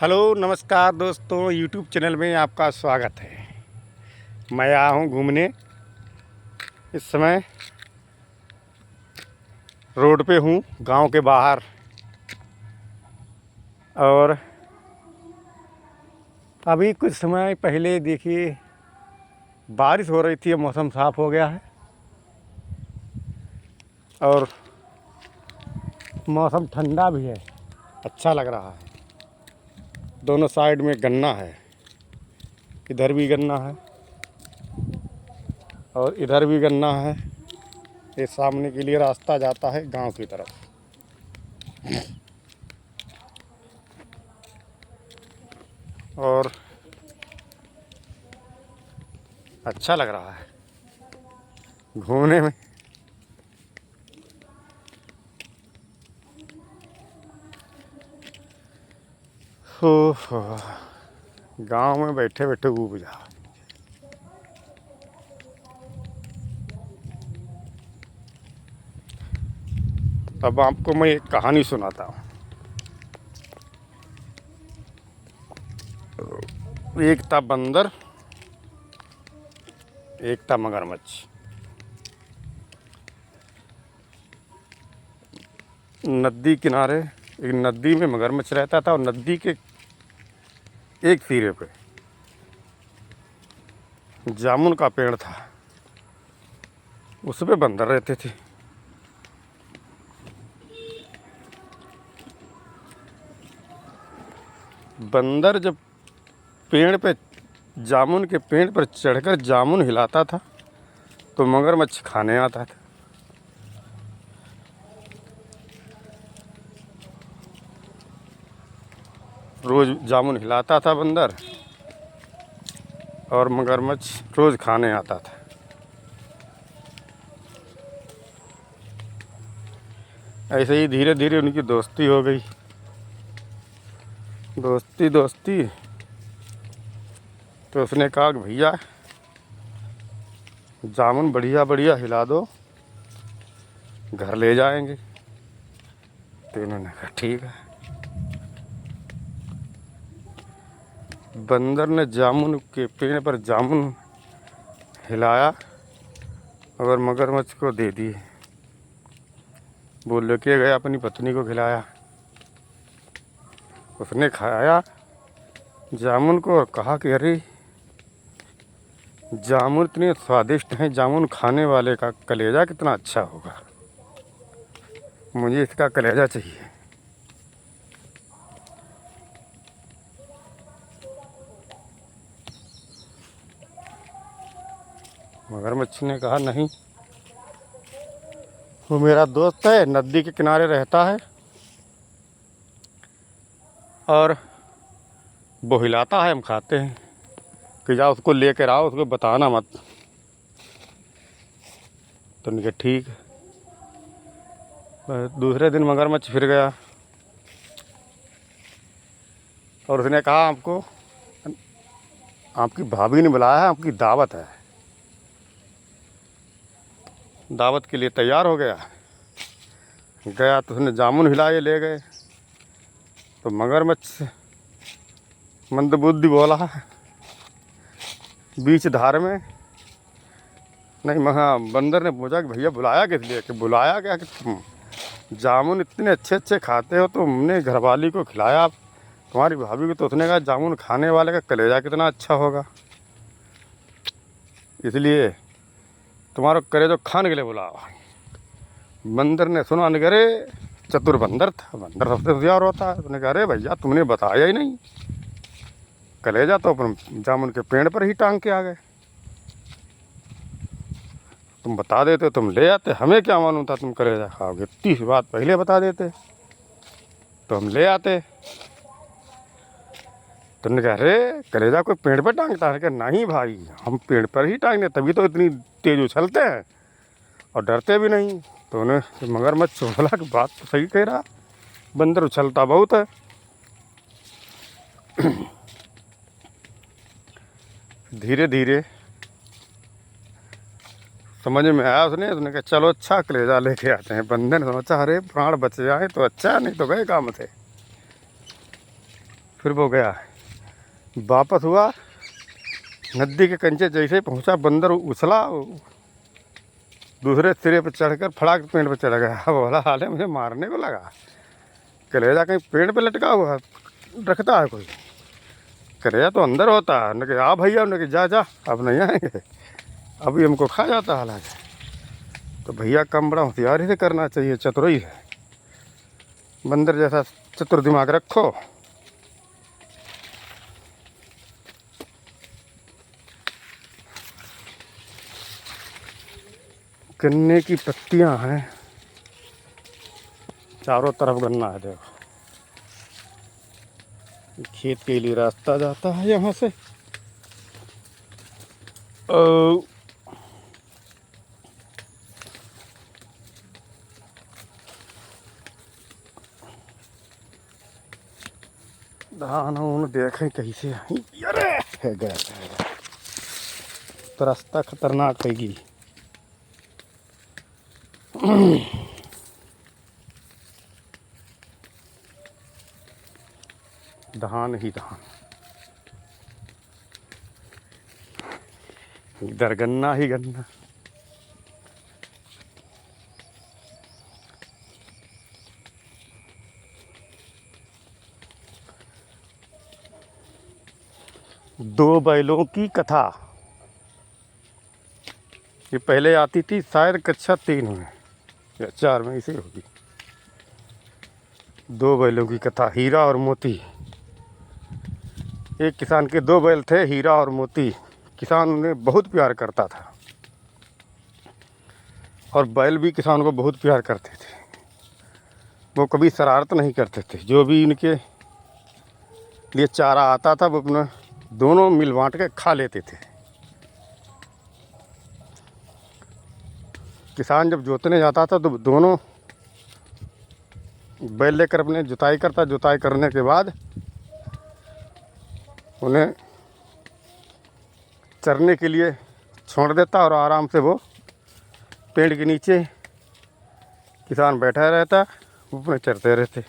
Hello नमस्कार दोस्तों, YouTube channel में आपका स्वागत है। मैं आया हूँ घूमने। इस समय रोड पे हूँ, गांव के बाहर। और अभी कुछ समय पहले देखिए बारिश हो रही थी, मौसम साफ़ हो गया है और मौसम ठंडा भी है, अच्छा लग रहा है। दोनों साइड में गन्ना है, इधर भी गन्ना है और इधर भी गन्ना है। ये सामने के लिए रास्ता जाता है गांव की तरफ। और अच्छा लग रहा है घूमने में। हो गांव में बैठे बैठे ऊब जा। अब आपको मैं एक कहानी सुनाता हूँ। एक था बंदर, एक था मगरमच्छ। नदी किनारे एक नदी में मगरमच्छ रहता था और नदी के एक सिरे पे जामुन का पेड़ था, उस पे बंदर रहते थे। बंदर जब पेड़ पे जामुन के पेड़ पर चढ़कर जामुन हिलाता था तो मगरमच्छ खाने आता था। रोज जामुन हिलाता था बंदर और मगरमच्छ रोज खाने आता था। ऐसे ही धीरे धीरे उनकी दोस्ती हो गई। दोस्ती दोस्ती तो उसने कहा कि भैया जामुन बढ़िया बढ़िया हिला दो, घर ले जाएंगे। तो इन्होंने कहा ठीक है। बंदर ने जामुन के पेड़ पर जामुन हिलाया और मगरमच्छ को दे दिए। वो लेके गया, अपनी पत्नी को खिलाया। उसने खाया जामुन को और कहा कि अरे जामुन इतने स्वादिष्ट हैं, जामुन खाने वाले का कलेजा कितना अच्छा होगा, मुझे इसका कलेजा चाहिए। मगरमच्छ ने कहा नहीं, वो मेरा दोस्त है, नदी के किनारे रहता है और वो हिलाता है, हम खाते हैं। कि जाओ उसको लेकर आओ, उसको बताना मत। तो उनके ठीक है। दूसरे दिन मगरमच्छ फिर गया और उसने कहा आपको आपकी भाभी ने बुलाया है, आपकी दावत है। दावत के लिए तैयार हो गया। गया तो उसने जामुन हिलाए, ले गए। तो मगरमच्छ मंदबुद्धि बोला बीच धार में, नहीं महा बंदर ने पूछा कि भैया बुलाया किस लिए? कि बुलाया क्या कि तुम जामुन इतने अच्छे अच्छे खाते हो, तो हमने घरवाली को खिलाया, तुम्हारी भाभी को। तो उसने कहा जामुन खाने वाले का कलेजा कितना अच्छा होगा, इसलिए तुम्हारा कलेजा खाने के लिए बुलावा। बंदर ने सुना, अरे चतुर बंदर था, बंदर सबसे होशियार होता है। उसने कहा अरे भैया तुमने बताया ही नहीं, कलेजा तो अपन जामुन के पेड़ पर ही टांग के आ गए। तुम बता देते तुम ले आते, हमें क्या मालूम था तुम कलेजा खाओगे। इतनी सी बात पहले बता देते तो हम ले आते। तुमने कहा अरे कलेजा कोई पेड़ पर टांगता है? क्या नहीं भाई, हम पेड़ पर ही टांगते, तभी तो इतनी तेज उछलते हैं और डरते भी नहीं। तो उन्हें मगरमच्छ बोला कि बात तो सही कह रहा, बंदर उछलता बहुत है। धीरे धीरे समझ में आया उसने कहा चलो अच्छा कलेजा लेके आते हैं। बंदर ने सोचा अरे प्राण बच जाए तो अच्छा, नहीं तो गए काम से। फिर वो गया, वापस हुआ, नदी के कंचे जैसे ही पहुंचा, बंदर उछला, दूसरे सिरे पर चढ़कर फड़ाक पेड़ पर चढ़ गया। बोला हाल है मुझे मारने को लगा। कलेजा कहीं पेड़ पे लटका हुआ रखता है कोई? कलेजा तो अंदर होता है। न कि आ भैया, न कि जा जा अब नहीं आएंगे, अभी हमको खा जाता हालांकि। तो भैया कम बड़ा होशियारी से करना चाहिए, चतुराई है। बंदर जैसा चतुर दिमाग रखो। गन्ने की पत्तियां हैं, चारों तरफ गन्ना है। देखो खेत के लिए रास्ता जाता है यहाँ से। ओ, धान उन देखें कैसे। अरे है गया, तो रास्ता खतरनाक हैगी। धान ही धान, इधर गन्ना ही गन्ना। दो बैलों की कथा, ये पहले आती थी शायद कक्षा 3 में या 4 में, इसे होगी। दो बैलों की कथा, हीरा और मोती। एक किसान के 2 बैल थे, हीरा और मोती। किसान उन्हें बहुत प्यार करता था और बैल भी किसान को बहुत प्यार करते थे। वो कभी शरारत नहीं करते थे। जो भी इनके लिए चारा आता था वो अपना दोनों मिल बांट के खा लेते थे। किसान जब जोतने जाता था तो दोनों बैल लेकर अपने जुताई करता। जुताई करने के बाद उन्हें चरने के लिए छोड़ देता और आराम से वो पेड़ के नीचे किसान बैठा रहता, वो अपने चरते रहते।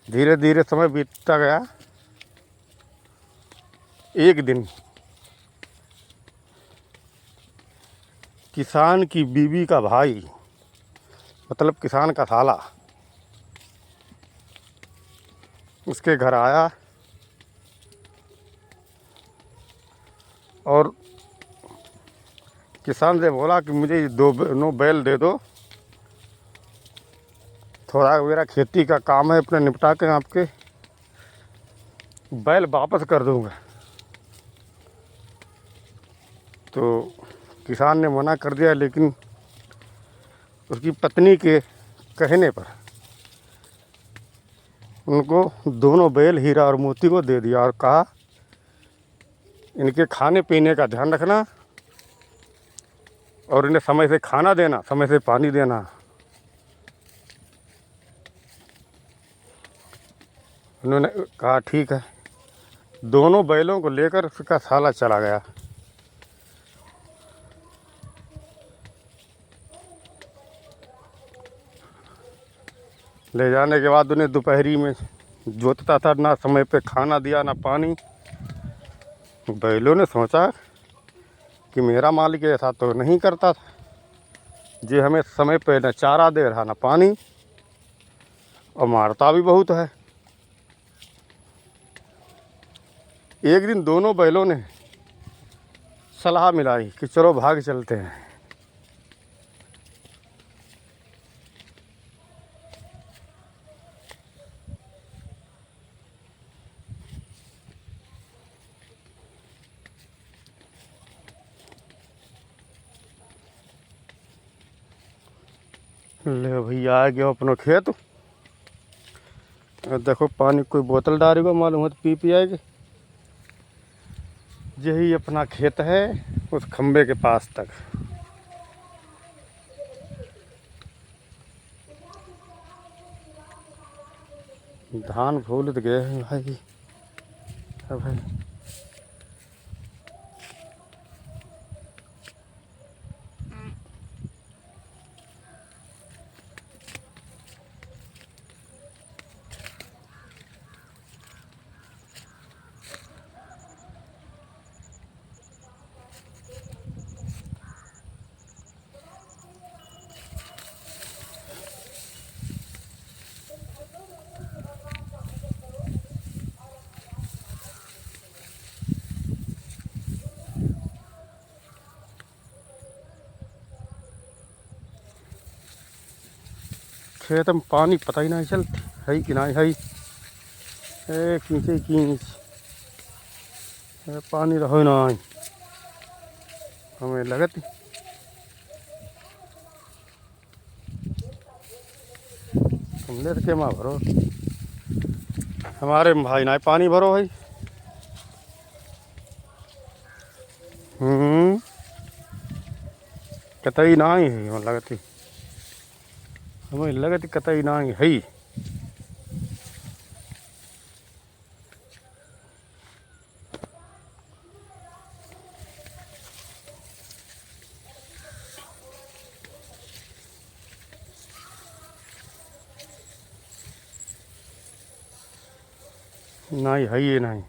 धीरे धीरे समय बीतता गया। एक दिन किसान की बीवी का भाई, मतलब किसान का साला, उसके घर आया और किसान से बोला कि मुझे 2 बैल दे दो, थोड़ा मेरा खेती का काम है, अपने निपटा के आपके बैल वापस कर दूंगा। तो किसान ने मना कर दिया, लेकिन उसकी पत्नी के कहने पर उनको दोनों बैल हीरा और मोती को दे दिया और कहा इनके खाने पीने का ध्यान रखना और इन्हें समय से खाना देना, समय से पानी देना। उन्होंने कहा ठीक है। दोनों बैलों को लेकर उसका साला चला गया। ले जाने के बाद उन्हें दोपहरी में जोतता था, ना समय पे खाना दिया ना पानी। बैलों ने सोचा कि मेरा मालिक ऐसा तो नहीं करता था, जे हमें समय पे न चारा दे रहा न पानी, और मारता भी बहुत है। एक दिन दोनों बैलों ने सलाह मिलाई कि चलो भाग चलते हैं। ले भैया आ गया अपना खेत। देखो पानी कोई बोतल डालेगा, मालूम हो तो पी आएगी। यही अपना खेत है, उस खंबे के पास तक। धान भूल गए हैं भाई। भाई खेत में पानी पता ही नहीं चलती है कि नहीं है। ए खींचे खींच पानी रहो नहीं हमें लगती तुमने तो क्या भरो हमारे भाई ना पानी भरो भाई। कतई ना ही है हमें लगती कतई ना ही है। नहीं है ये नहीं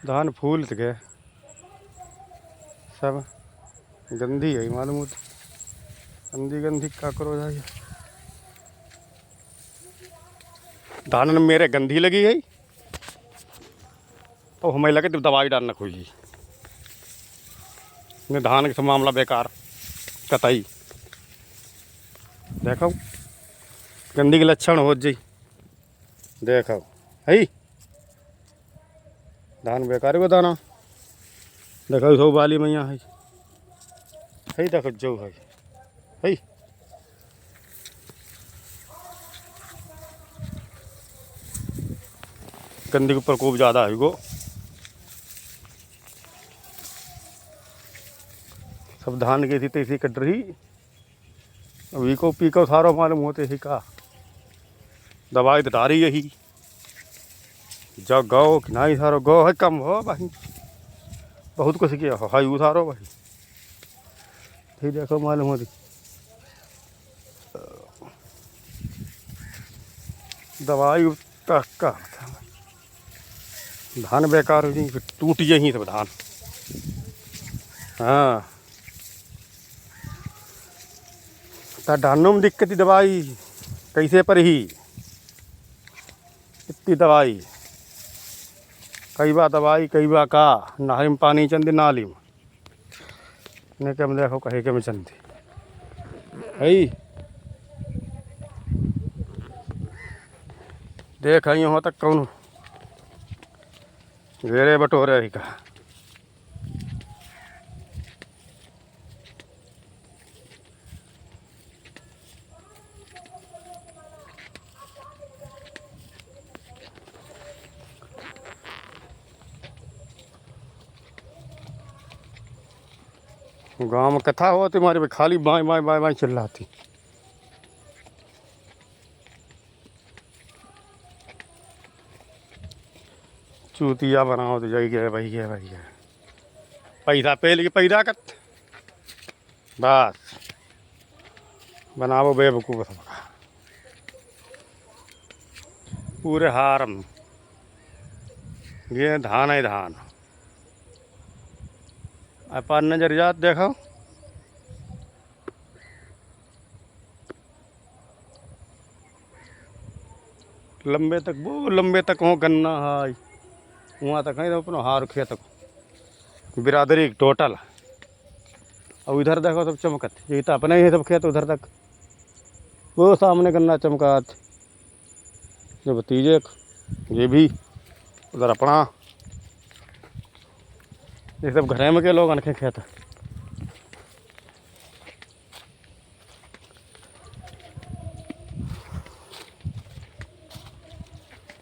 धान फूल तो गए सब गंदी है मालूम होती गंदी गंदी का करो जाइए धान में मेरे गंदी लगी है तो हमें लगे तो दवाई डालना खोजी ने धान के मामला बेकार कतई देखो गंदी के लक्षण हो जाई देखो है धान बेकार को दाना देखो सो बाली मैया है देखो जो है गंदी के प्रकोप ज़्यादा है गो सब धान के थी तैसी कट रही अभी को पी को सारो मालूम होते ही का दवाई तो डारी यही जब गौ कि नहीं सारो गौ है कम हो भाई बहुत कुछ किया हो हाई सारो भाई ठीक देखो मालूम होती दवाई का धान बेकार हो जाए फिर टूट यही सब धान। हाँ तो धानों में दिक्कत ही दवाई कैसे पर ही इतनी दवाई कई बार दवाई कई बार का नाली में पानी चंदी नाली में ने कम देखो कहीं के में चंदी है देख आई हो तक कौन घेरे बटोरे ही का गांव में कथा हो तुम्हारे पे खाली बाएं बाएं बाएं बाएं चिल्लाती चूतिया बनाओ तो जाई गए भाई गए पैसा पे लिए पैदा कत बस बनाओ बेवकूफ़ सबका पूरे हार में ये धान है धान अपन नजरियात देखो लंबे तक वो लंबे तक हो गन्ना है वहाँ तक है तो अपना हार खेत बिरादरी टोटल और इधर देखो सब चमकत ये तो अपने ही है सब खेत उधर तक वो सामने गन्ना चमकात जो भतीजे ये भी उधर अपना ये सब घरे में के लोग अनखे खेत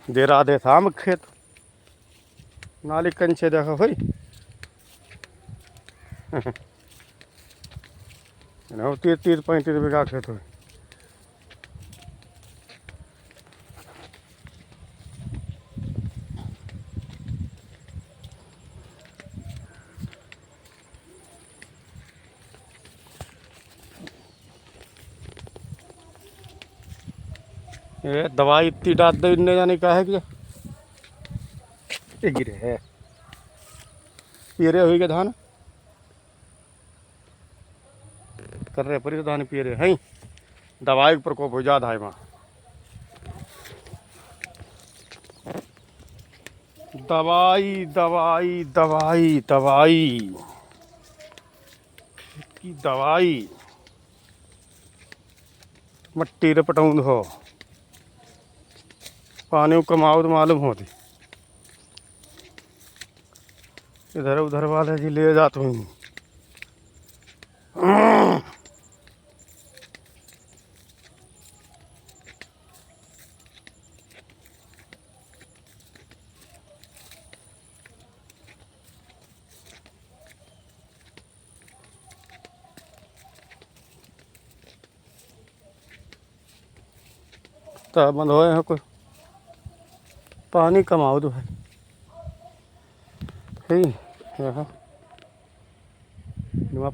दे राधे शाम खेत नाली कंचे देखो भाई 30-35 बीघा खेत हो ये दवाई इतनी डाल दे इन्ने जाने का है क्या गिरे है पीरे हुई के धान कर रहे पर धान पीरे हैं दवाई के प्रकोप हो ज़्यादा है वहाँ दवाई दवाई दवाई दवाई की दवाई मट्टी रे पटौंद हो पानी कमाओ तो मालूम होती इधर उधर वाले जी ले जाते हूँ। तो बंद होए हैं कोई पानी कमाओ तो है यहाँ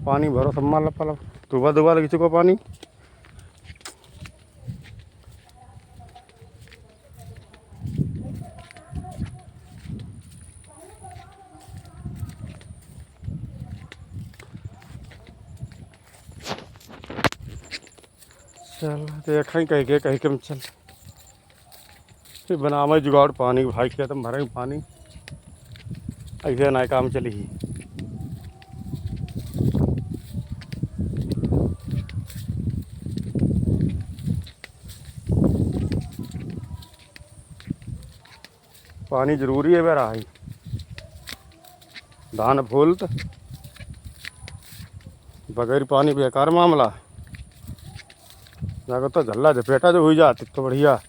पानी भरो सब माल पाला दुबा दुबा लगी चुको पानी। चल देखा ही कह के चल फिर बनावे जुगाड़ पानी भाई किया तुम भरे पानी ऐसे ना काम चली ही। पानी जरूरी है बेरा ही धान फूलत बगैर पानी बेकार मामला जाकर तो झल्ला झपेटा जो हुई जाती तो बढ़िया।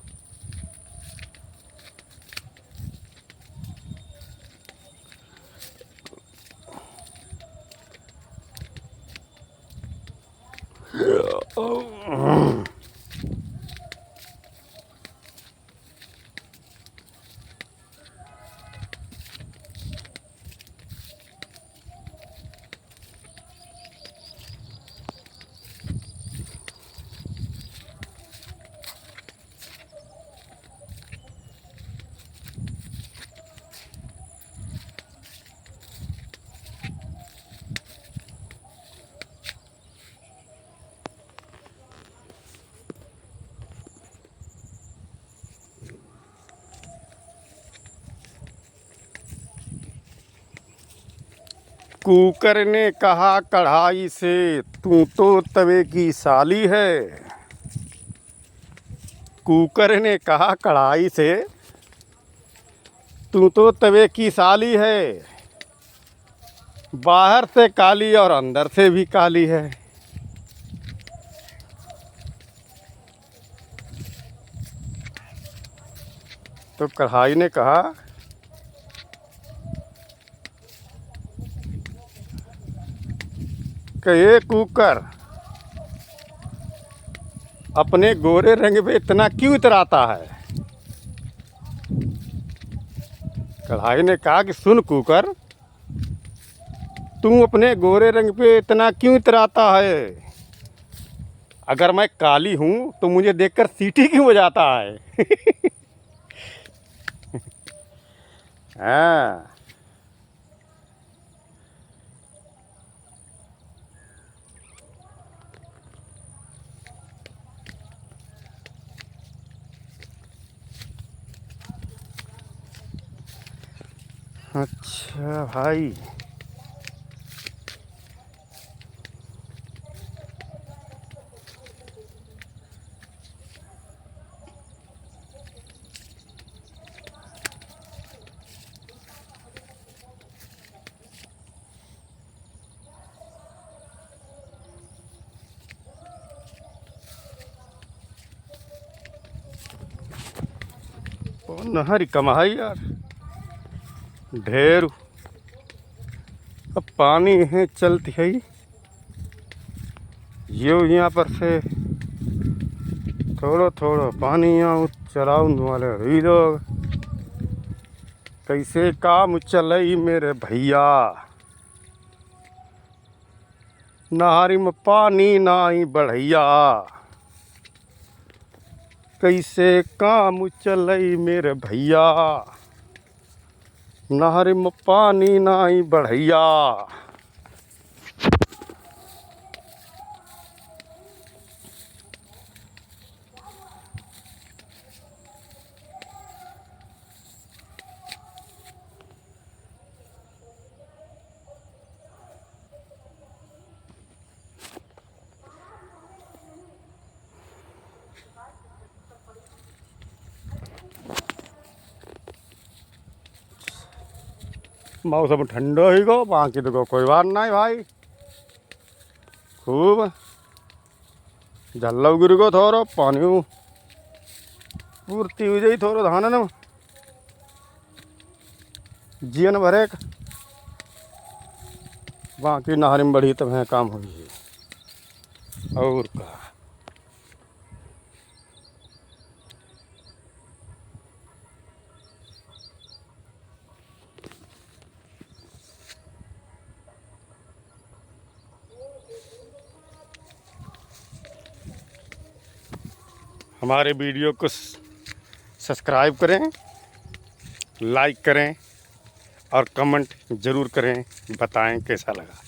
कुकर ने कहा कढ़ाई से तू तो तवे की साली है। कुकर ने कहा कढ़ाई से तू तो तवे की साली है। बाहर से काली और अंदर से भी काली है। तो कढ़ाई ने कहा कि ये कुकर अपने गोरे रंग पे इतना क्यों इतराता है। कढ़ाई ने कहा कि सुन कुकर तू अपने गोरे रंग पे इतना क्यों इतराता है। अगर मैं काली हूँ तो मुझे देखकर सीटी क्यों बजाता है। हाँ अच्छा भाई नहरी कमाई यार ढेर अब पानी है चलती है यो यहाँ पर से थोड़ा थोड़ा पानी यहाँ चलाऊ वाले हुई लोग कैसे काम चलई मेरे भैया। नहरी में पानी नाई बढ़ैया कैसे काम चलई मेरे भैया। नहर में पानी नाई बढ़ैया। मौसम ठंडो ही गो, बाकी तो कोई बात नहीं भाई। खूब जल्लो गिर गो, थोड़ो पानी पूर्ति हो जाई, थोड़ो धान न जीवन भरे। बाकी नहर में बढ़ी तब है काम हुई और का। हमारे वीडियो को सब्सक्राइब करें, लाइक करें और कमेंट ज़रूर करें, बताएं कैसा लगा।